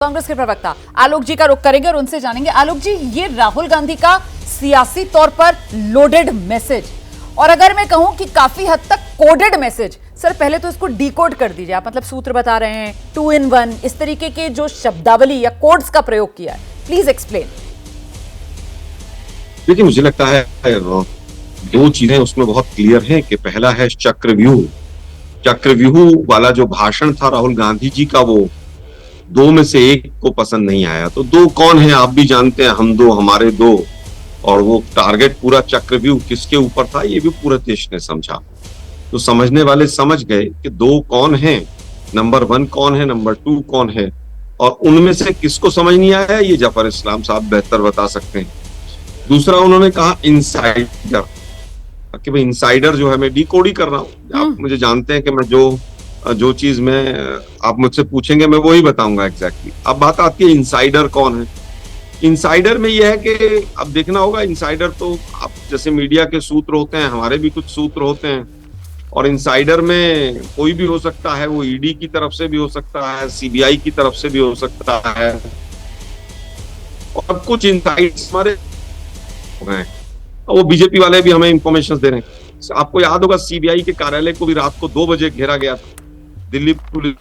कांग्रेस के प्रवक्ता आलोक जी का रुख करेंगे और उनसे जानेंगे। आलोक जी, ये राहुल गांधी का सियासी तौर पर लोडेड मैसेज, और अगर मैं कहूं कि काफी हद तक कोडेड मैसेज, सर पहले तो इसको डिकोड कर दीजिए आप। मतलब सूत्र बता रहे हैं 2 in 1, इस तरीके के जो शब्दावली या कोड्स का प्रयोग किया है, प्लीज एक्सप्लेन। देखिए, मुझे लगता है दो चीजें उसमें बहुत क्लियर हैं कि पहला है चक्रव्यूह वाला जो भाषण था राहुल गांधी जी का, वो दो में से एक को पसंद नहीं आया। तो दो कौन है आप भी जानते हैं, हम दो हमारे दो, और वो टारगेट पूरा चक्रव्यूह किसके ऊपर था ये भी पूरे देश ने समझा। तो समझने वाले समझ गए कि दो कौन है, नंबर 1 कौन है, नंबर 2 कौन है, और उनमें से किसको समझ नहीं आया ये जफर इस्लाम साहब बेहतर बता सकते हैं। दूसरा उन्होंने कहा इनसाइडर, कि भाई इनसाइडर जो है मैं डिकोड ही कर रहा हूँ। आप मुझे जानते हैं कि मैं जो चीज मैं आप मुझसे पूछेंगे मैं वही बताऊंगा एग्जैक्टली। अब बात आती है इनसाइडर कौन है। इनसाइडर में यह है कि अब देखना होगा, इनसाइडर तो आप जैसे मीडिया के सूत्र होते हैं, हमारे भी कुछ सूत्र होते हैं, और इनसाइडर में कोई भी हो सकता है। वो ईडी की तरफ से भी हो सकता है, सीबीआई की तरफ से भी हो सकता है, और कुछ इनसाइडर्स हमारे हो गए, वो बीजेपी वाले भी हमें इंफॉर्मेशन दे रहे हैं। आपको याद होगा सीबीआई के कार्यालय को भी रात को 2 बजे घेरा गया था, दिल्ली पुलिस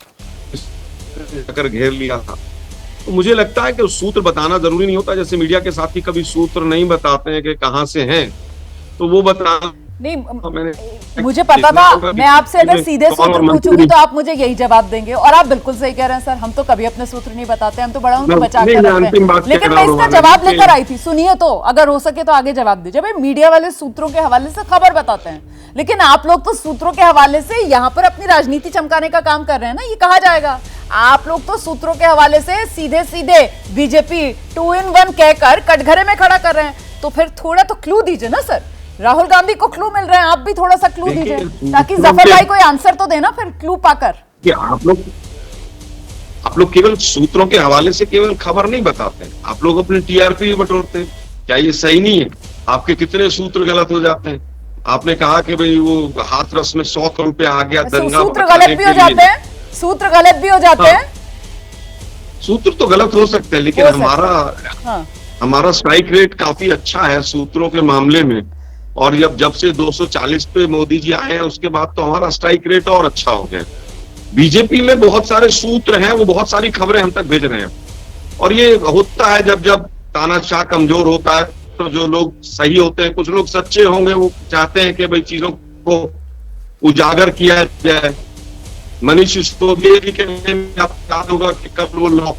जाकर घेर लिया था। तो मुझे लगता है कि सूत्र बताना जरूरी नहीं होता। जैसे मीडिया के साथी कभी सूत्र नहीं बताते हैं कि कहां से हैं, तो वो बताना नहीं, मुझे पता था। मैं आपसे अगर सीधे सूत्र पूछूंगी तो आप मुझे यही जवाब देंगे, और आप बिल्कुल सही कह रहे हैं सर, हम तो कभी अपने सूत्र नहीं बताते, हम तो बड़ा उनको बचा कर रखते हैं। लेकिन मैं इसका जवाब लेकर आई थी, सुनिए तो, अगर हो सके तो आगे जवाब दीजिए। भाई मीडिया वाले सूत्रों के हवाले से खबर बताते हैं, लेकिन आप लोग तो सूत्रों के हवाले से यहाँ पर अपनी राजनीति चमकाने का काम कर रहे हैं ना, ये कहा जाएगा। आप लोग तो सूत्रों के हवाले से सीधे सीधे बीजेपी 2 in 1 कहकर कटघरे में खड़ा कर रहे हैं। तो फिर थोड़ा तो क्लू दीजिए ना सर। राहुल गांधी को क्लू मिल रहे हैं, आप भी थोड़ा सा क्लू दीजिए, ताकि जफर भाई कोई आंसर तो देना फिर क्लू पाकर। कि आप लोग केवल सूत्रों के हवाले से केवल खबर नहीं बताते हैं, आप लोग अपनी टीआरपी भी बटोरते हैं। क्या ये सही नहीं है? आपके कितने सूत्र गलत हो जाते हैं। आपने कहा कि भाई वो हाथरस में 100 करोड़ रुपया आ गया, दंगा सूत्र गलत भी हो जाते हैं, सूत्र गलत भी हो जाते हैं। सूत्र तो गलत हो सकते हैं, लेकिन हमारा स्ट्राइक रेट काफी अच्छा है सूत्रों के मामले में। और जब से 240 पे मोदी जी आए हैं, उसके बाद तो हमारा स्ट्राइक रेट और अच्छा हो गया। बीजेपी में बहुत सारे सूत्र हैं, वो बहुत सारी खबरें हम तक भेज रहे हैं, और ये होता है जब तानाशाह कमजोर होता है तो जो लोग सही होते हैं, कुछ लोग सच्चे होंगे, वो चाहते हैं कि भाई चीजों को उजागर किया जाए। मनीष सिसोदिया के आपको याद होगा कि कब वो लॉक।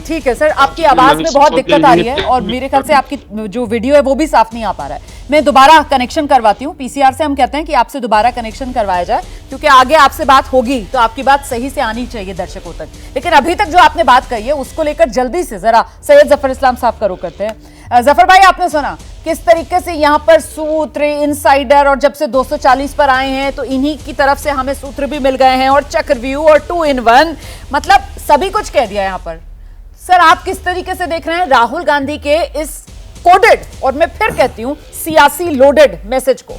ठीक है सर, आपकी आवाज में बहुत दिक्कत आ रही है, और मेरे ख्याल से आपकी जो वीडियो है वो भी साफ नहीं आ पा रहा है। मैं दोबारा कनेक्शन करवाती हूँ पीसीआर से। हम कहते हैं कि आपसे दोबारा कनेक्शन करवाया जाए, क्योंकि आगे आपसे बात होगी तो आपकी बात सही से आनी चाहिए दर्शकों तक। लेकिन अभी तक जो आपने बात कही है उसको लेकर जल्दी से जरा सैयद जफर इस्लाम साहब का रुख करते हैं। जफर भाई, आपने सुना किस तरीके से यहाँ पर सूत्र, इनसाइडर, और जब से 240 पर आए हैं तो इन्हीं की तरफ से हमें सूत्र भी मिल गए हैं, और चक्रव्यूह और 2 in 1, मतलब सभी कुछ कह दिया यहाँ पर। सर आप किस तरीके से देख रहे हैं राहुल गांधी के इस कोडेड, और मैं फिर कहती हूं सियासी लोडेड मैसेज को?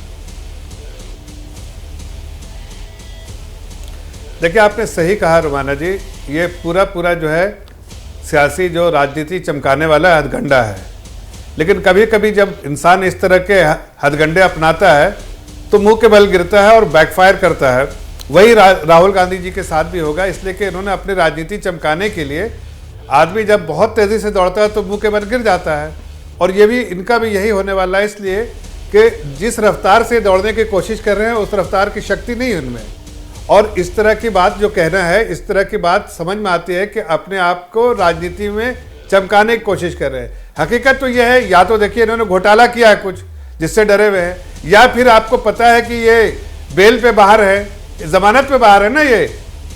देखिए, आपने सही कहा रुमाना जी, ये पूरा जो है सियासी जो राजनीति चमकाने वाला हथगंडा है। लेकिन कभी कभी जब इंसान इस तरह के हथगंडे अपनाता है तो मुंह के बल गिरता है और बैकफायर करता है। वही राहुल गांधी जी के साथ भी होगा, इसलिए कि इन्होंने अपनी राजनीति चमकाने के लिए, आदमी जब बहुत तेजी से दौड़ता है तो मुंह के बल गिर जाता है, और ये भी इनका भी यही होने वाला है, इसलिए कि जिस रफ्तार से दौड़ने की कोशिश कर रहे हैं उस रफ्तार की शक्ति नहीं है उनमें। और इस तरह की बात जो कहना है, इस तरह की बात समझ में आती है कि अपने आप को राजनीति में चमकाने की कोशिश कर रहे हैं। हकीकत तो यह है, या तो देखिए इन्होंने घोटाला किया है कुछ जिससे डरे हुए हैं, या फिर आपको पता है कि ये बेल पे बाहर है, जमानत पे बाहर है ना, ये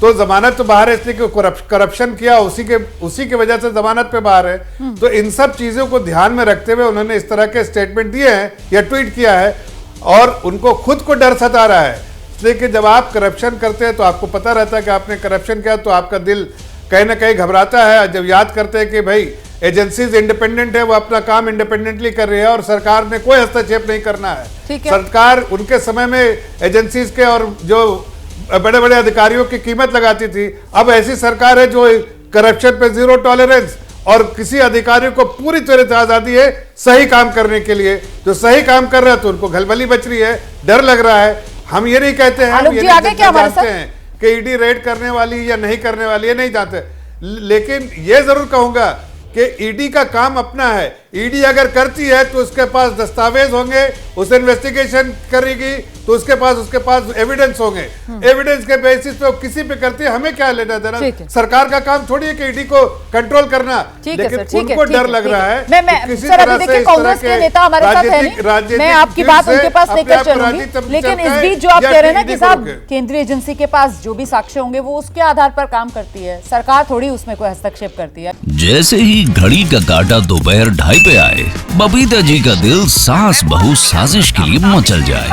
तो जमानत तो बाहर है इसलिए कि करप्शन किया, उसी के वजह से जमानत पे बाहर है। तो इन सब चीजों को ध्यान में रखते हुए उन्होंने इस तरह के स्टेटमेंट दिए हैं या ट्वीट किया है, और उनको खुद को डर सता रहा है। इसलिए कि जब आप करप्शन करते हैं तो आपको पता रहता है कि आपने करप्शन किया, तो आपका दिल कहीं ना कहीं घबराता है। जब याद करते हैं कि भाई एजेंसीज इंडिपेंडेंट है, वो अपना काम इंडिपेंडेंटली कर रही है और सरकार ने कोई हस्तक्षेप नहीं करना है। सरकार उनके समय में एजेंसीज के और जो बड़े बड़े अधिकारियों की कीमत लगाती थी, अब ऐसी सरकार है जो करप्शन पे जीरो टॉलरेंस, और किसी अधिकारी को पूरी तरह से आजादी है सही काम करने के लिए। जो सही काम कर रहा है तो उनको खलबली बच रही है, डर लग रहा है। हम ये नहीं कहते हैं, हम ये नहीं जानते हैं कि ईडी रेड करने वाली या नहीं करने वाली है, नहीं जानते, लेकिन ये जरूर कहूंगा कि ईडी का काम अपना है। ईडी अगर करती है तो उसके पास दस्तावेज होंगे, उसे इन्वेस्टिगेशन करेगी तो उसके पास एविडेंस होंगे। एविडेंस के बेसिस पे किसी पे करती है, हमें क्या लेना देना। सरकार का काम थोड़ी है कि ईडी को कंट्रोल करना, लेकिन उनको डर लग रहा है किसी तरह से कांग्रेस के नेता हमारे साथ है, मैं आपकी बात उनके पास लेकर चलूंगी, लेकिन इस बीच जो आप कह रहे हैं ना कि साहब केंद्रीय एजेंसी के पास जो भी साक्ष्य होंगे वो उसके आधार पर काम करती है, सरकार थोड़ी उसमें कोई हस्तक्षेप करती है। जैसे ही घड़ी का काटा दोपहर 2:30 पे आए, बबीता जी का दिल सास बहू साजिश के लिए मचल जाए।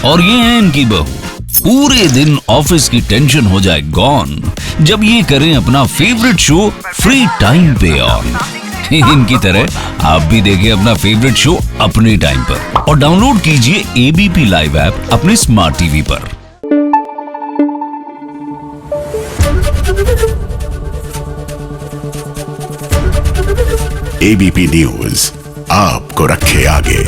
और ये है इनकी बहू, पूरे दिन ऑफिस की टेंशन हो जाए गॉन जब ये करें अपना फेवरेट शो फ्री टाइम पे ऑन। इनकी तरह आप भी देखिए अपना फेवरेट शो अपने टाइम पर और डाउनलोड कीजिए एबीपी लाइव ऐप अपने स्मार्ट टीवी पर। एबीपी न्यूज आपको रखे आगे।